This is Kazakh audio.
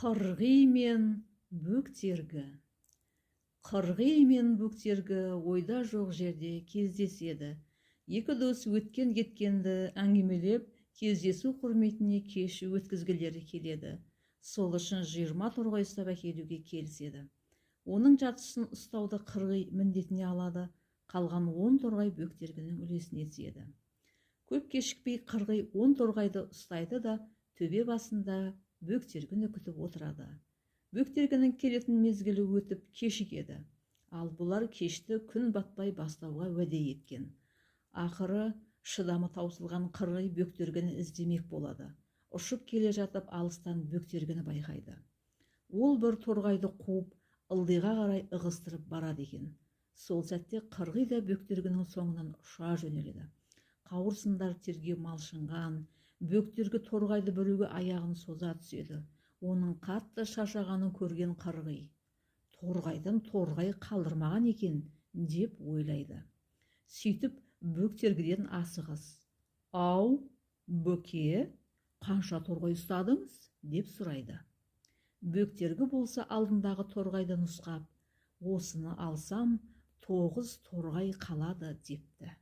Қырғи мен бөктергі. Қырғи мен бөктергі ойда жоқ жерде кездеседі. Екі дос өткен кеткенді әңгімелеп, кездесу құрметіне кеш өткізгілері келеді. Сол үшін 20 торғай ұстап әкелуге келіседі. Оның жартысын ұстауды қырғи міндетіне алады, қалған 10 торғай бөктергінің үлесіне тиеді. Көп кешікпей қырғи 10 торғайды ұстайды да төбе басында бөктергіні күтіп отырады. Бөктергінің келетін мезгілі өтіп кешігеді. Ал бұлар кешті күн батпай бастауға уәде еткен. Ақыры шыдамы таусылған қырғи бөктергіні іздемек болады. Ұшып келе жатып алыстан бөктергіні байқайды. Ол бір торғайды қуып, ылдиға қарай ығыстырып барады екен. Сол сәтте қырғи да бөктергінің соңынан ұша жөнеледі. Қауырсындар терге малшынған, бөктергі торғайды біреуге аяғын соза түседі. Оның қатты шаршағанын көрген қырғи, торғайдан торғай қалдырмаған екен деп ойлайды. Сөйтіп бөктергіден асығыс: «Ау, бөке, қанша торғай ұстадыңыз?» деп сұрайды. Бөктергі болса алдындағы торғайды нұсқап: «Осыны алсам 9 торғай қалады» депті.